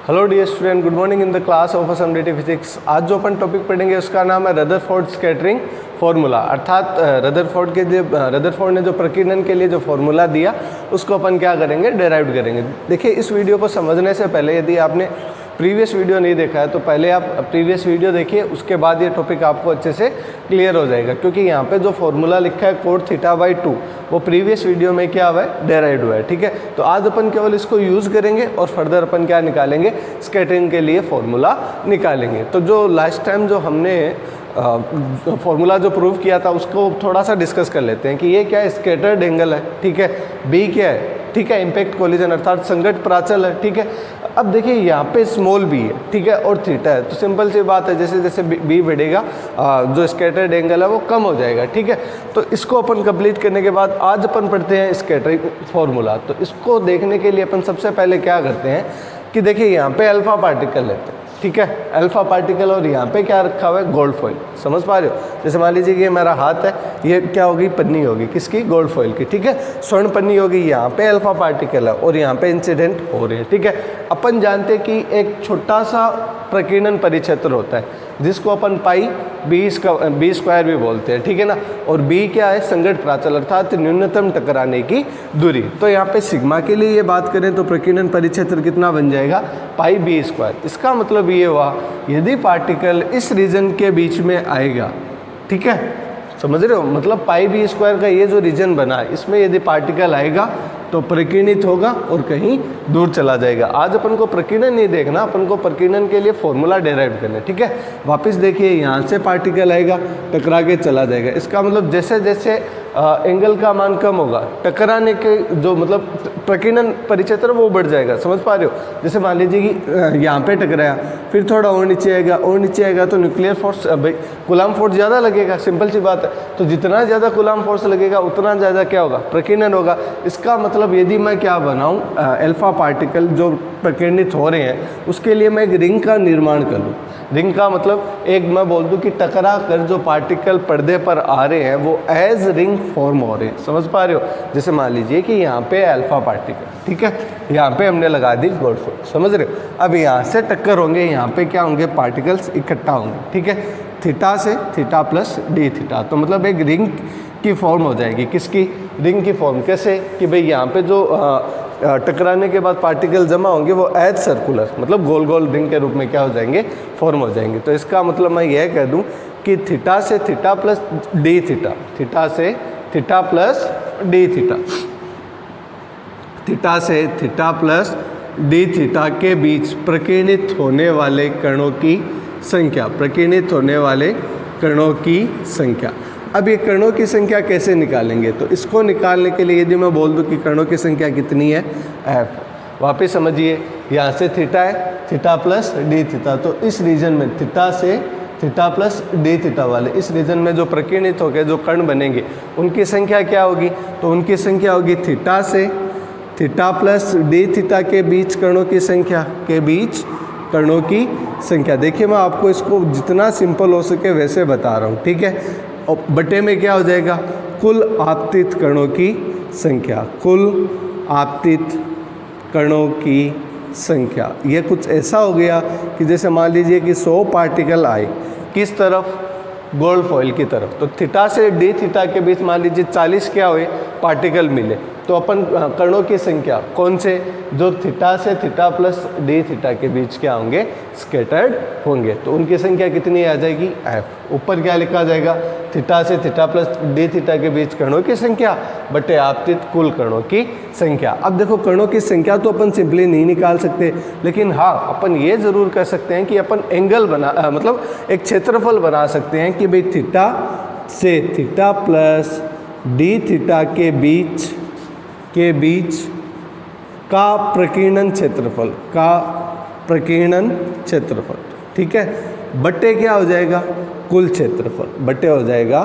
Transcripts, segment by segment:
Hello dear student, good morning in the class of असम्बलिटी physics. आज जो अपन टॉपिक पढ़ेंगे उसका नाम है रदरफोर्ड स्कैटरिंग फार्मूला। अर्थात रदरफोर्ड ने जो प्रकीर्णन के लिए जो फार्मूला दिया उसको अपन क्या करेंगे, डेराइव करेंगे। देखिए, इस वीडियो को समझने से पहले यदि आपने प्रीवियस वीडियो नहीं देखा है तो पहले आप प्रीवियस वीडियो देखिए, उसके बाद ये टॉपिक आपको अच्छे से क्लियर हो जाएगा। क्योंकि यहाँ पे जो फॉर्मूला लिखा है कोट θ/2 वो प्रीवियस वीडियो में क्या हुआ है, डेराइव्ड हुआ है। ठीक है, तो आज अपन केवल इसको यूज़ करेंगे और फर्दर अपन क्या निकालेंगे, स्कैटरिंग के लिए फॉर्मूला निकालेंगे। तो जो लास्ट टाइम जो हमने फॉर्मूला जो प्रूव किया था उसको थोड़ा सा डिस्कस कर लेते हैं कि ये क्या है, स्कैटर्ड एंगल है। ठीक है, बी क्या है, ठीक है, इम्पैक्ट कोलिजन अर्थात संघट प्राचल है। ठीक है, अब देखिए यहाँ पे स्मॉल बी है, ठीक है, और थीटा है, तो सिंपल सी बात है, जैसे जैसे बी बढ़ेगा जो स्कैटर्ड एंगल है वो कम हो जाएगा। ठीक है, तो इसको अपन कंप्लीट करने के बाद आज अपन पढ़ते हैं स्कैटरिंग फार्मूला। तो इसको देखने के लिए अपन सबसे पहले क्या करते हैं कि देखिए यहाँ पे अल्फा पार्टिकल लेते हैं। ठीक है, अल्फा पार्टिकल, और यहाँ पे क्या रखा हुआ है, गोल्ड फॉइल। समझ पा रहे हो? जैसे मान लीजिए कि ये मेरा हाथ है, ये क्या होगी, पन्नी होगी, किसकी, गोल्ड फॉइल की। ठीक है, स्वर्ण पन्नी होगी, यहाँ पे अल्फा पार्टिकल है और यहाँ पे इंसिडेंट हो रहे हैं। ठीक है, अपन जानते हैं कि एक छोटा सा प्रकीर्णन परिक्षेत्र होता है जिसको अपन पाई बी स्क्वायर भी बोलते हैं। ठीक है ना, और बी क्या है, संघट प्राचल अर्थात न्यूनतम टकराने की दूरी। तो यहाँ पे सिग्मा के लिए ये बात करें तो प्रकीर्णन परिक्षेत्र कितना बन जाएगा, पाई बी स्क्वायर। इसका मतलब ये हुआ यदि पार्टिकल इस रीजन के बीच में आएगा, ठीक है, समझ रहे हो, मतलब पाई बी स्क्वायर का ये जो रीजन बना है इसमें यदि पार्टिकल आएगा तो प्रकीर्णित होगा और कहीं दूर चला जाएगा। आज अपन को प्रकीर्णन नहीं देखना, अपन को प्रकीर्णन के लिए फॉर्मूला डेराइव करना है। ठीक है, वापस देखिए, यहाँ से पार्टिकल आएगा, टकरा के चला जाएगा। इसका मतलब जैसे जैसे एंगल का मान कम होगा, टकराने के जो मतलब प्रकीर्णन परिक्षेत्र वो बढ़ जाएगा। समझ पा रहे हो? जैसे मान लीजिए कि यहाँ पे टकराया, फिर थोड़ा और नीचे आएगा, और नीचे आएगा तो न्यूक्लियर फोर्स, कूलम्ब फोर्स ज़्यादा लगेगा। सिंपल सी बात है, तो जितना ज़्यादा कूलम्ब फोर्स लगेगा उतना ज़्यादा क्या होगा, प्रकीर्णन होगा। इसका मतलब यदि मैं क्या बनाऊँ, अल्फा पार्टिकल जो प्रकीर्णित हो रहे हैं उसके लिए मैं एक रिंग का निर्माण कर लूँ। रिंग का मतलब एक मैं बोल दूं कि टकरा कर जो पार्टिकल पर्दे पर आ रहे हैं वो एज रिंग फॉर्म हो रहे हैं। समझ पा रहे हो? जैसे मान लीजिए कि यहाँ पे अल्फा पार्टिकल, ठीक है, यहाँ पे हमने लगा दी गोल्ड फॉइल। समझ रहे हो? अब यहाँ से टक्कर होंगे, यहाँ पे क्या होंगे, पार्टिकल्स इकट्ठा होंगे। ठीक है, थीटा से थीटा प्लस डी थीटा, तो मतलब एक रिंग की फॉर्म हो जाएगी। किसकी, रिंग की फॉर्म। कैसे कि भाई यहाँ पे जो टकराने के बाद पार्टिकल जमा होंगे वो एज सर्कुलर मतलब गोल गोल रिंग के रूप में क्या हो जाएंगे, फॉर्म हो जाएंगे। तो इसका मतलब मैं यह कह दूं कि थीटा से theta plus D theta, theta से theta plus D theta, theta से थीटा प्लस डी थीटा के बीच प्रकीर्णित होने वाले कणों की संख्या, प्रकीर्णित होने वाले कणों की संख्या। अब ये कणों की संख्या कैसे निकालेंगे, तो इसको निकालने के लिए यदि मैं बोल दूं कि कणों की संख्या कितनी है, एफ। वापस समझिए, यहाँ से थीटा है, थीटा प्लस डी थीटा, तो इस रीजन में थीटा से थीटा प्लस डी थीटा वाले इस रीजन में जो प्रकीर्णित होकर जो कण बनेंगे उनकी संख्या क्या होगी, तो उनकी संख्या होगी थीटा से थीटा प्लस डी थीटा के बीच कणों की संख्या, के बीच कणों की संख्या। देखिए, मैं आपको इसको जितना सिंपल हो सके वैसे बता रहा हूँ। ठीक है, और बटे में क्या हो जाएगा, कुल आपतित कणों की संख्या, कुल आपतित कणों की संख्या। ये कुछ ऐसा हो गया कि जैसे मान लीजिए कि 100 पार्टिकल आए, किस तरफ, गोल्ड फॉइल की तरफ, तो थीटा से डी थीटा के बीच मान लीजिए 40 क्या हुए, पार्टिकल मिले, तो अपन कणों की संख्या कौन से, जो थीटा से थीटा प्लस डी थीटा के बीच क्या होंगे, स्कैटर्ड होंगे, तो उनकी संख्या कितनी आ जाएगी, एफ। ऊपर क्या लिखा जाएगा, थीटा से थीटा प्लस डी थीटा के बीच कणों की संख्या बटे आपतित कुल कणों की संख्या। अब देखो, कणों की संख्या तो अपन सिंपली नहीं निकाल सकते, लेकिन हाँ अपन ये जरूर कर सकते हैं कि अपन एंगल बना मतलब एक क्षेत्रफल बना सकते हैं कि भाई थीटा से थीटा प्लस डी थीटा के बीच का प्रकीर्णन क्षेत्रफल, का प्रकीर्णन क्षेत्रफल। ठीक है, बटे क्या हो जाएगा, कुल क्षेत्रफल, बटे हो जाएगा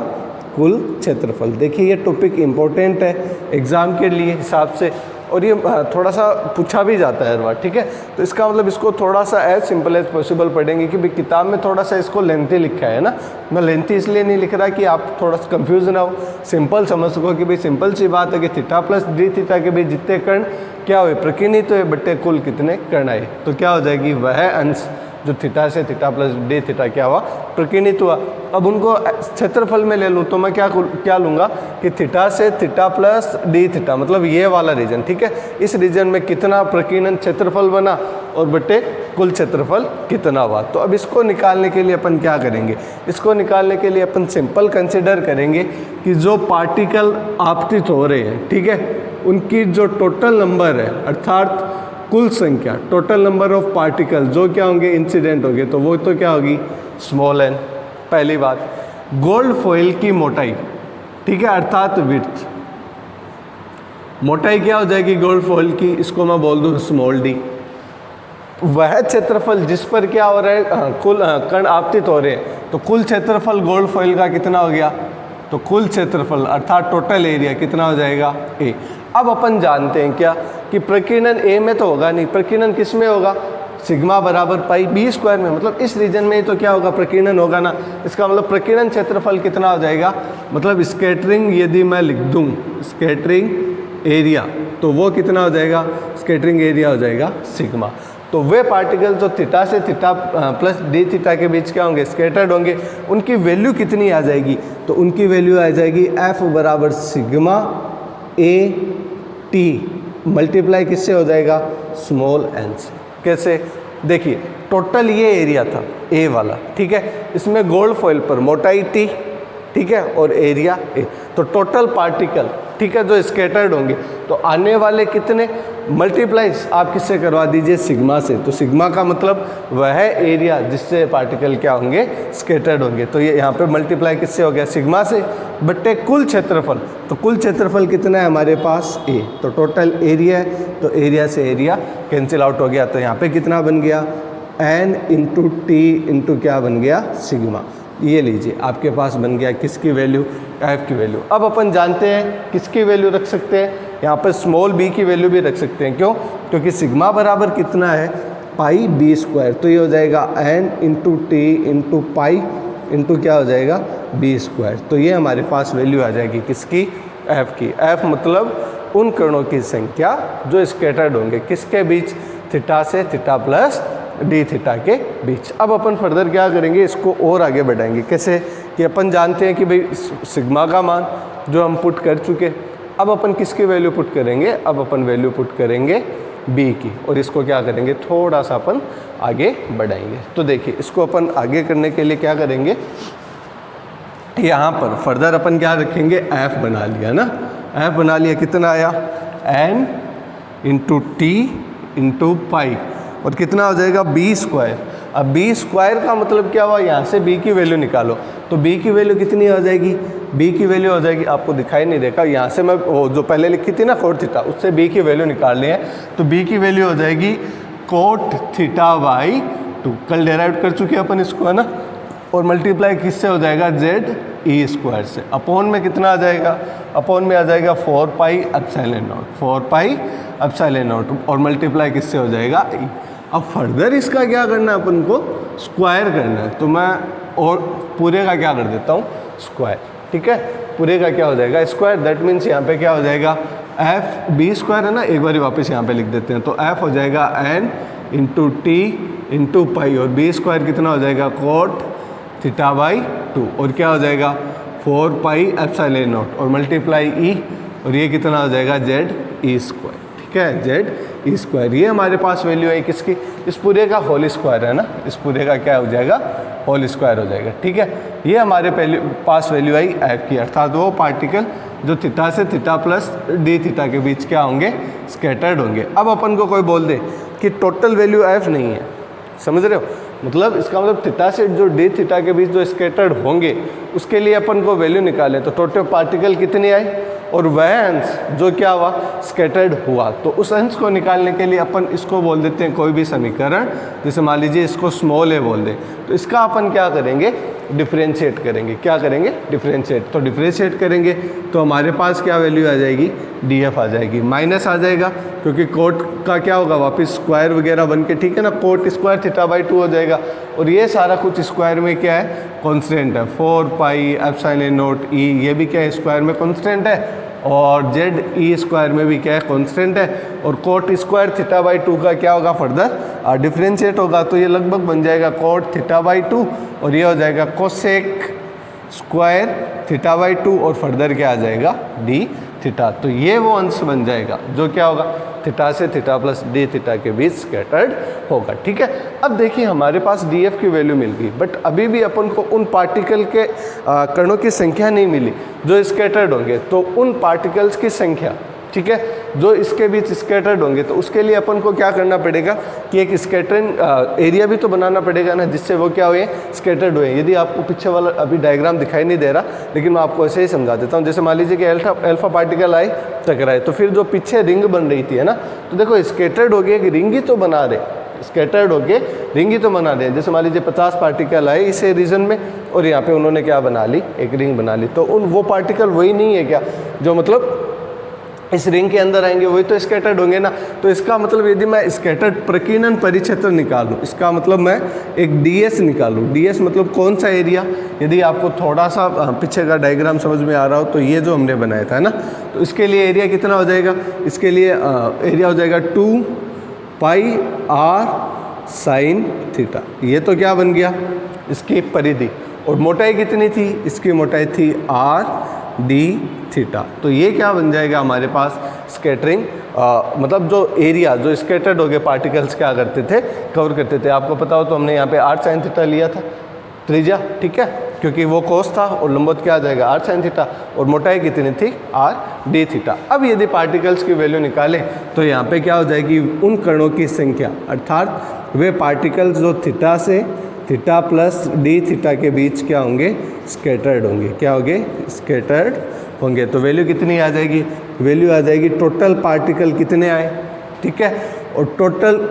कुल क्षेत्रफल। देखिए, ये टॉपिक इम्पोर्टेंट है एग्ज़ाम के लिए हिसाब से, और ये थोड़ा सा पूछा भी जाता है हर बार, ठीक है। तो इसका मतलब इसको थोड़ा सा एज सिंपल एज पॉसिबल पढ़ेंगे कि भाई किताब में थोड़ा सा इसको लेंथी लिखा है ना, मैं लेंथी इसलिए नहीं लिख रहा कि आप थोड़ा सा कंफ्यूज ना हो, सिंपल समझ सको कि भाई सिंपल सी बात है कि थीटा प्लस डी थीटा के बीच जितने कण क्या हुए प्रकीर्णित हुए बट्टे कुल कितने कण आए, तो क्या हो जाएगी वह अंश जो थीटा से थीटा प्लस डी थीटा क्या हुआ प्रकीर्णित हुआ। अब उनको क्षेत्रफल में ले लूँ तो मैं क्या लूँगा कि थीटा से थीटा प्लस डी थीटा, मतलब ये वाला रीजन, ठीक है। इस रीजन में कितना प्रकीर्णन क्षेत्रफल बना और बटे कुल क्षेत्रफल कितना हुआ। तो अब इसको निकालने के लिए अपन क्या करेंगे, इसको निकालने के लिए अपन सिंपल कंसिडर करेंगे कि जो पार्टिकल आपतित हो रहे हैं, ठीक है, उनकी जो टोटल नंबर है अर्थात कुल संख्या, टोटल नंबर ऑफ पार्टिकल जो क्या होंगे इंसिडेंट होंगे, तो वो तो क्या होगी स्मॉल एन। पहली बात, गोल्ड फॉइल की मोटाई, ठीक है, अर्थात विड्थ, मोटाई क्या हो जाएगी गोल्ड फॉइल की, इसको मैं बोल दूं स्मॉल डी। वह क्षेत्रफल जिस पर क्या हो रहा है कुल कण आपतित हो रहे हैं, तो कुल क्षेत्रफल गोल्ड फॉइल का कितना हो गया, तो कुल क्षेत्रफल अर्थात टोटल एरिया कितना हो जाएगा ए। अब अपन जानते हैं क्या कि प्रकीर्णन ए में तो होगा नहीं, प्रकीर्णन किस में होगा, सिग्मा बराबर पाई बी स्क्वायर में, मतलब इस रीजन में तो क्या होगा प्रकीर्णन होगा ना। इसका मतलब प्रकीर्णन क्षेत्रफल कितना हो जाएगा, मतलब स्कैटरिंग यदि मैं लिख दूं स्कैटरिंग एरिया, तो वो कितना हो जाएगा, स्कैटरिंग एरिया हो जाएगा सिग्मा। तो वे पार्टिकल जो थीटा से थीटा प्लस डी थीटा के बीच क्या होंगे स्कैटर्ड होंगे, उनकी वैल्यू कितनी आ जाएगी, तो उनकी वैल्यू आ जाएगी एफ बराबर सिग्मा ए टी मल्टीप्लाई किससे हो जाएगा स्मॉल एन से। कैसे, देखिए टोटल ये एरिया था ए वाला, ठीक है, इसमें गोल्ड फॉइल पर मोटाई टी, ठीक है, और एरिया ए, तो टोटल पार्टिकल, ठीक है, जो स्कैटर्ड होंगे तो आने वाले कितने मल्टीप्लाइज आप किससे करवा दीजिए सिग्मा से। तो सिग्मा का मतलब वह एरिया जिससे पार्टिकल क्या होंगे स्कैटर्ड होंगे, तो ये यहाँ पे मल्टीप्लाई किससे हो गया सिग्मा से बट्टे कुल क्षेत्रफल। तो कुल क्षेत्रफल कितना है हमारे पास ए, तो टोटल एरिया है, तो एरिया से एरिया कैंसिल आउट हो गया, तो यहाँ पे कितना बन गया एन इंटू टी इंटू क्या बन गया सिग्मा। ये लीजिए आपके पास बन गया किसकी वैल्यू, एफ की वैल्यू। अब अपन जानते हैं किसकी वैल्यू रख सकते हैं, यहाँ पर स्मॉल बी की वैल्यू भी रख सकते हैं। क्यों, क्योंकि सिग्मा बराबर कितना है पाई बी स्क्वायर, तो ये हो जाएगा N into T into pi into क्या हो जाएगा बी स्क्वायर। तो ये हमारे पास वैल्यू आ जाएगी किसकी, एफ की। एफ मतलब उन कणों की संख्या जो स्कैटर्ड होंगे किसके बीच, थीटा से थीटा प्लस डी थीटा के बीच। अब अपन फर्दर क्या करेंगे, इसको और आगे बढ़ाएंगे। कैसे, कि अपन जानते हैं कि भाई सिग्मा का मान जो हम पुट कर चुके, अब अपन किसकी वैल्यू पुट करेंगे, अब अपन वैल्यू पुट करेंगे बी की, और इसको क्या करेंगे थोड़ा सा अपन आगे बढ़ाएंगे। तो देखिए इसको अपन आगे करने के लिए क्या करेंगे, यहाँ पर फर्दर अपन क्या रखेंगे एफ बना लिया ना, एफ बना लिया, कितना आया N into T into pi, और कितना हो जाएगा बी स्क्वायर। अब बी स्क्वायर का मतलब क्या हुआ, यहाँ से बी की वैल्यू निकालो, तो बी की वैल्यू कितनी हो जाएगी, बी की वैल्यू हो जाएगी, आपको दिखाई नहीं देगा, यहाँ से मैं वो जो पहले लिखी थी ना कोट थीटा, उससे बी की वैल्यू निकाल ली है, तो बी की वैल्यू हो जाएगी कोट थीटा बाई 2, कल डेराइव कर चुके अपन इसको है ना, और मल्टीप्लाई किससे हो जाएगा जेड ई स्क्वायर से। अपॉन में कितना आ जाएगा, अपॉन में आ जाएगा 4 pi epsilon not, 4 pi epsilon not, और मल्टीप्लाई किससे हो जाएगा ई। अब फर्दर इसका क्या करना है अपन को, स्क्वायर करना है, तो मैं और पूरे का क्या कर देता हूँ स्क्वायर, ठीक है, पूरे का क्या हो जाएगा स्क्वायर। दैट मीन्स यहाँ पे क्या हो जाएगा एफ बी स्क्वायर है ना, एक बार वापस यहाँ पे लिख देते हैं, तो एफ हो जाएगा N into T into pi, और बी स्क्वायर कितना हो जाएगा कोट थीटा बाई 2, और क्या हो जाएगा 4 पाई एप्सिलॉन नॉट, और मल्टीप्लाई ई, और ये कितना हो जाएगा जेड ई स्क्वायर, ठीक है, जेड ई स्क्वायर। ये हमारे पास वैल्यू है किसकी, इस पूरे का होल स्क्वायर है ना, इस पूरे का क्या हो जाएगा होल स्क्वायर हो जाएगा, ठीक है। ये हमारे पास वैल्यू आई एफ की, अर्थात वो पार्टिकल जो थीटा से थीटा प्लस डी थीटा के बीच क्या होंगे स्कैटर्ड होंगे। अब अपन को कोई बोल दे कि टोटल वैल्यू एफ नहीं है, समझ रहे हो, मतलब इसका मतलब थीटा से जो डी थीटा के बीच जो स्कैटर्ड होंगे उसके लिए अपन को वैल्यू निकालें, तो टोटल पार्टिकल कितने आए और वह अंश जो क्या हुआ, स्कैटर्ड हुआ। तो उस अंश को निकालने के लिए अपन इसको बोल देते हैं कोई भी समीकरण, जैसे मान लीजिए इसको स्मॉल ए बोल दें, तो इसका अपन क्या करेंगे, डिफरेंशिएट करेंगे। क्या करेंगे, डिफरेंशिएट। तो डिफरेंशिएट करेंगे तो हमारे पास क्या वैल्यू आ जाएगी, df आ जाएगी, माइनस आ जाएगा क्योंकि कोट का क्या होगा, वापस स्क्वायर वगैरह बन के, ठीक है ना, कोट स्क्वायर थीटा बाई 2 हो जाएगा। और ये सारा कुछ स्क्वायर में क्या है, कॉन्स्टेंट है, 4 पाई एप्सिलॉन नॉट ई, ये भी क्या है, स्क्वायर में कॉन्स्टेंट है, और जेड ई स्क्वायर में भी क्या है, कॉन्स्टेंट है। और कोट स्क्वायर थीटा बाई 2 का क्या होगा, फर्दर डिफरेंशिएट होगा, तो ये लगभग बन जाएगा कोट थीटा बाई 2, और ये हो जाएगा कोसेक स्क्वायर थीटा बाई 2, और फर्दर क्या आ जाएगा, डी थीटा। तो ये वो अंश बन जाएगा जो क्या होगा, थीटा से थीटा प्लस डी थीटा के बीच स्कैटर्ड होगा। ठीक है, अब देखिए हमारे पास डीएफ की वैल्यू मिल गई, बट अभी भी अपन को उन पार्टिकल के कणों की संख्या नहीं मिली जो स्कैटर्ड होंगे। तो उन पार्टिकल्स की संख्या, ठीक है, जो इसके बीच स्कैटर्ड होंगे, तो उसके लिए अपन को क्या करना पड़ेगा कि एक स्कैटरिंग एरिया भी तो बनाना पड़ेगा ना, जिससे वो क्या हुए, स्कैटर्ड हुए। यदि आपको पीछे वाला अभी डायग्राम दिखाई नहीं दे रहा, लेकिन मैं आपको ऐसे ही समझा देता हूँ। जैसे मान लीजिए कि अल्फा पार्टिकल आए, टकराए, तो फिर जो पीछे रिंग बन रही थी, है ना, तो देखो स्कैटर्ड हो गया कि रिंग ही तो बना रहे, स्कैटर्ड हो गए, रिंग ही तो बना रहे हैं। जैसे मान लीजिए 50 पार्टिकल आए इस रीजन में, और यहाँ पे उन्होंने क्या बना ली, एक रिंग बना ली। तो उन वो पार्टिकल वही नहीं है क्या, जो मतलब इस रिंग के अंदर आएंगे, वही तो स्कैटर्ड होंगे ना। तो इसका मतलब यदि मैं स्कैटर्ड प्रकीर्णन परिक्षेत्र निकालूं, इसका मतलब मैं एक ds निकालूं। ds मतलब कौन सा एरिया, यदि आपको थोड़ा सा पीछे का डायग्राम समझ में आ रहा हो, तो ये जो हमने बनाया था ना, तो इसके लिए एरिया कितना हो जाएगा, इसके लिए एरिया हो जाएगा 2 पाई r साइन थीटा। ये तो क्या बन गया, इसकी परिधि। और मोटाई कितनी थी, इसकी मोटाई थी r d थीटा। तो ये क्या बन जाएगा हमारे पास, स्कैटरिंग मतलब जो एरिया जो स्कैटर्ड हो गए पार्टिकल्स क्या करते थे, कवर करते थे। आपको पता हो तो हमने यहाँ पे r साइन थीटा लिया था त्रिज्या, ठीक है, क्योंकि वो कोस था, और लंबवत क्या आ जाएगा, r साइन थीटा, और मोटाई कितनी थी, r d थीटा। अब यदि पार्टिकल्स की वैल्यू निकालें तो यहाँ पे क्या हो जाएगी, उन कणों की संख्या, अर्थात वे पार्टिकल्स जो थीटा से थीटा प्लस डी थीटा के बीच क्या होंगे, स्कैटर्ड होंगे। क्या होंगे, स्कैटर्ड होंगे। तो वैल्यू कितनी आ जाएगी, वैल्यू आ जाएगी टोटल पार्टिकल कितने आए, ठीक है, और टोटल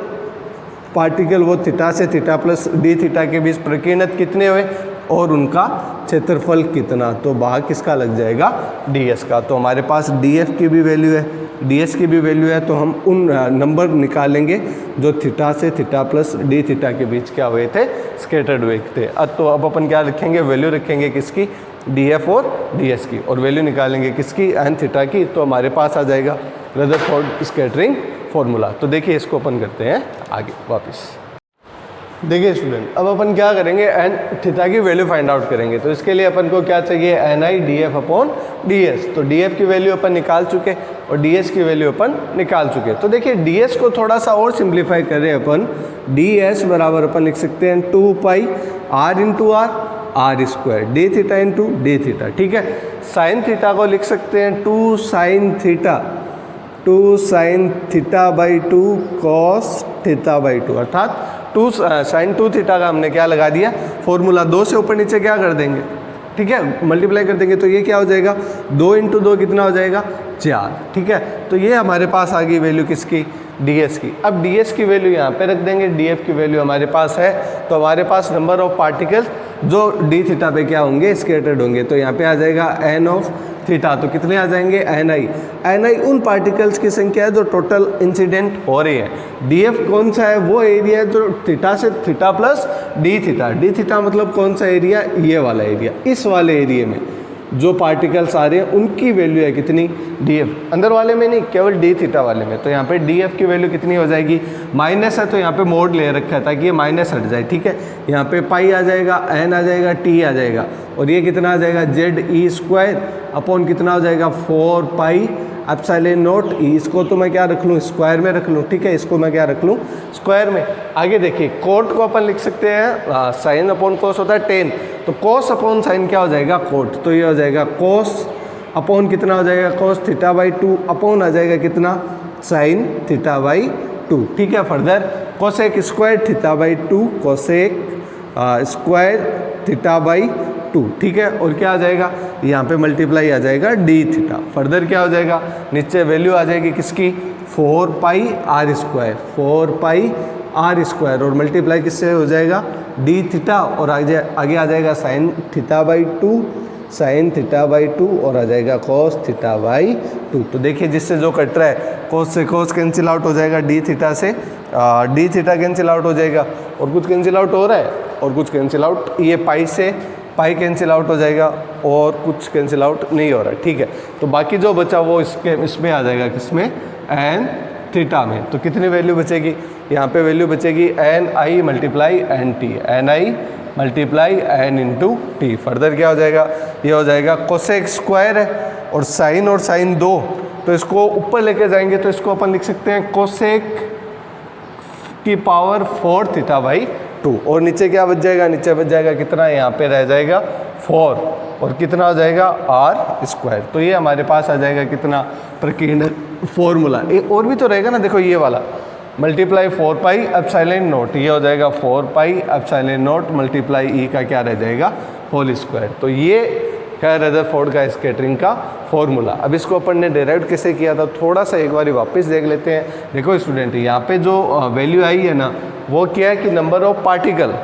पार्टिकल वो थीटा से थीटा प्लस डी थीटा के बीच प्रकीर्णित कितने हुए, और उनका क्षेत्रफल कितना। तो भाग किसका लग जाएगा, ds का। तो हमारे पास df की भी वैल्यू है, ds की भी वैल्यू है, तो हम उन नंबर निकालेंगे जो थीटा से थीटा प्लस डी थीटा के बीच क्या हुए थे, स्कैटर्ड हुए थे। तो अब अपन क्या रखेंगे, वैल्यू रखेंगे किसकी, df और ds की, और वैल्यू निकालेंगे किसकी, एन थीटा की। तो हमारे पास आ जाएगा रदरफोर्ड स्कैटरिंग फॉर्मूला। तो देखिए इसको अपन करते हैं आगे वापस। देखिए स्टूडेंट, अब अपन क्या करेंगे, एन थीटा की वैल्यू फाइंड आउट करेंगे। तो इसके लिए अपन को क्या चाहिए, ni df अपॉन ds। तो df की वैल्यू अपन निकाल चुके, और ds की वैल्यू अपन निकाल चुके। तो देखिए ds को थोड़ा सा और सिंप्लीफाई करें अपन, ds बराबर अपन लिख सकते हैं 2 पाई r into r square D theta into D theta, ठीक है। साइन थीटा को लिख सकते हैं 2 sine theta by 2 cos theta by 2, अर्थात 2 साइन 2 थीटा का हमने क्या लगा दिया, फॉर्मूला 2 से ऊपर नीचे क्या कर देंगे, ठीक है, मल्टीप्लाई कर देंगे। तो ये क्या हो जाएगा, 2 इंटू 2 कितना हो जाएगा, 4, ठीक है। तो ये हमारे पास आ गई वैल्यू किसकी, ds की। अब ds की वैल्यू यहाँ पे रख देंगे, df की वैल्यू हमारे पास है। तो हमारे पास नंबर ऑफ पार्टिकल जो डी थीटा पे क्या होंगे, स्कैटर्ड होंगे। तो यहाँ पे आ जाएगा n ऑफ थीटा। तो कितने आ जाएंगे, ni उन पार्टिकल्स की संख्या है जो टोटल इंसिडेंट हो रही है। df कौन सा है, वो एरिया है जो थीटा से थीटा प्लस डी थीटा मतलब कौन सा एरिया, ये वाला एरिया। इस वाले एरिया में जो पार्टिकल्स आ रहे हैं उनकी वैल्यू है कितनी, df। अंदर वाले में नहीं, केवल डी थीटा वाले में। तो यहाँ पे df की वैल्यू कितनी हो जाएगी, माइनस है तो यहाँ पे मोड ले रखा है ताकि ये माइनस हट जाए, ठीक है। यहाँ पे पाई आ जाएगा, n आ जाएगा, t आ जाएगा, और ये कितना आ जाएगा, जेड ई स्क्वायर अपॉन कितना हो जाएगा, 4 पाई एप्सिलॉन नॉट ई। इसको तो मैं क्या रख लूँ, स्क्वायर में रख लूँ, ठीक है, इसको मैं क्या रख लूँ, स्क्वायर में। आगे देखिए कोट को अपन लिख सकते हैं, साइन अपॉन कोस होता है 10, तो कोस अपॉन साइन क्या हो जाएगा, कोट। तो ये हो जाएगा कोस अपॉन कितना हो जाएगा, कोस थीटा बाई 2 अपॉन आ जाएगा कितना, साइन थीटा बाई 2, ठीक है। Further cosec square theta by 2 cosec square theta by 2, ठीक है। और क्या आ जाएगा, यहाँ पे मल्टीप्लाई आ जाएगा डी थीटा। फर्दर क्या हो जाएगा, नीचे वैल्यू आ जाएगी किसकी, 4 pi R square, 4 pi R square, और मल्टीप्लाई किससे हो जाएगा, डी थीटा, और आगे आ जाएगा sine theta by 2, sine theta by 2, और आ जाएगा कॉस थीटा बाई 2। तो देखिए जिससे जो कट रहा है, कॉस से कॉस कैंसिल आउट हो जाएगा, डी थीटा से डी थीटा कैंसिल आउट हो जाएगा, और कुछ कैंसिल आउट हो रहा है और कुछ कैंसिल आउट, ये पाई से पाई कैंसिल आउट हो जाएगा और कुछ कैंसिल आउट नहीं हो रहा है, ठीक है। तो बाकी जो बचा वो इसमें आ जाएगा, किसमें, एन थीटा में। तो कितनी वैल्यू बचेगी, यहाँ पे वैल्यू बचेगी N I multiply N T, N I multiply N into T. Further क्या हो जाएगा, ये हो जाएगा कोसेक स्क्वायर है और साइन 2, तो इसको ऊपर लेके जाएंगे तो इसको अपन लिख सकते हैं कोसेक की पावर 4 थीटा बाई 2। और नीचे क्या बच जाएगा, नीचे बच जाएगा कितना, यहाँ पे रह जाएगा 4, और कितना हो जाएगा आर स्क्वायर। तो ये हमारे पास आ जाएगा कितना, प्रकीर्णन फॉर्मूला। एक और भी तो रहेगा ना, देखो ये वाला मल्टीप्लाई 4 पाई एप्सिलॉन नॉट, ये हो जाएगा 4 pi epsilon not multiply e का क्या रह जाएगा, होल स्क्वायर। तो ये क्या है, रदरफोर्ड का स्कैटरिंग का फॉर्मूला। अब इसको अपन ने डेराइव कैसे किया था, थोड़ा सा एक बार वापस देख लेते हैं। देखो स्टूडेंट, यहाँ पे जो वैल्यू आई है ना, वो क्या है कि नंबर ऑफ पार्टिकल।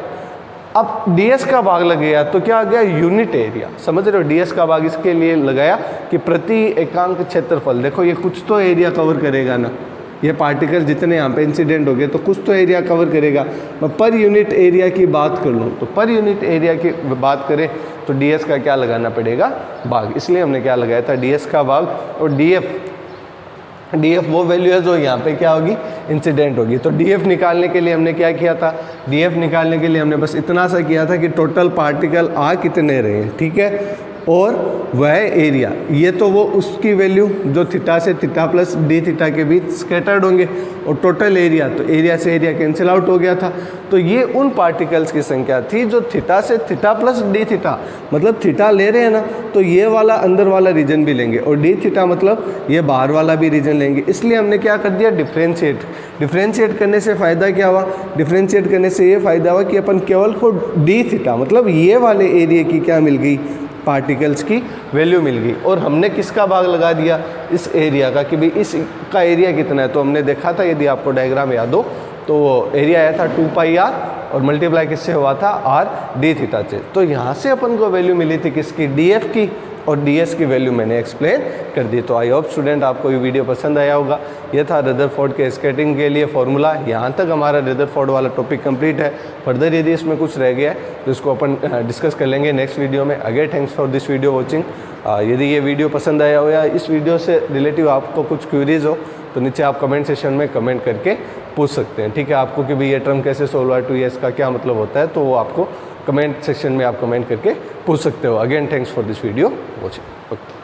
अब ds का भाग लग गया तो क्या आ गया, यूनिट एरिया। समझ रहे हो, ds का भाग इसके लिए लगाया कि प्रति एकांक क्षेत्रफल। देखो ये कुछ तो एरिया कवर करेगा ना, ये पार्टिकल जितने यहाँ पे इंसिडेंट हो गए तो कुछ तो एरिया कवर करेगा। मैं पर यूनिट एरिया की बात कर लूँ तो पर यूनिट एरिया की बात करें तो ds का क्या लगाना पड़ेगा, भाग। इसलिए हमने क्या लगाया था, ds का भाग। और df वो वैल्यू है जो यहाँ पे क्या होगी, इंसिडेंट होगी। तो df निकालने के लिए हमने क्या किया था, df निकालने के लिए हमने बस इतना सा किया था कि टोटल पार्टिकल आ कितने रहे हैं, ठीक है, और वह एरिया, ये तो वो उसकी वैल्यू जो थीटा से थीटा प्लस डी थीटा के बीच स्कैटर्ड होंगे, और टोटल एरिया, तो एरिया से एरिया कैंसिल आउट हो गया था। तो ये उन पार्टिकल्स की संख्या थी जो थीटा से थीटा प्लस डी थीटा, मतलब थीटा ले रहे हैं ना, तो ये वाला अंदर वाला रीजन भी लेंगे, और डी थीटा मतलब ये बाहर वाला भी रीजन लेंगे। इसलिए हमने क्या कर दिया, डिफ्रेंशिएट करने से फ़ायदा क्या हुआ, डिफ्रेंशिएट करने से ये फ़ायदा हुआ कि अपन केवल को डी थीटा मतलब ये वाले एरिया की क्या मिल गई, पार्टिकल्स की वैल्यू मिल गई। और हमने किसका भाग लगा दिया, इस एरिया का, कि भाई इसका एरिया कितना है। तो हमने देखा था, यदि आपको डायग्राम याद हो तो एरिया आया था 2 पाई आर, और मल्टीप्लाई किससे हुआ था, आर डी थीटा से। तो यहाँ से अपन को वैल्यू मिली थी किसकी, डीएफ की, और डीएस की वैल्यू मैंने एक्सप्लेन कर दी। तो आई होप स्टूडेंट आपको ये वीडियो पसंद आया होगा। ये था रदरफोर्ड के स्केटिंग के लिए फॉर्मूला। यहाँ तक हमारा रदरफोर्ड वाला टॉपिक कंप्लीट है। फर्दर यदि इसमें कुछ रह गया है तो इसको अपन डिस्कस कर लेंगे नेक्स्ट वीडियो में। Again thanks for this video watching. यदि ये वीडियो पसंद आया हो या इस वीडियो से रिलेटिव आपको कुछ क्यूरीज हो तो नीचे आप कमेंट सेशन में कमेंट करके पूछ सकते हैं, ठीक है। आपको कि भाई ये टर्म कैसे सोल्व है, 2s का क्या मतलब होता है, तो वो आपको कमेंट सेक्शन में आप कमेंट करके पूछ सकते हो। Again thanks for this video watching.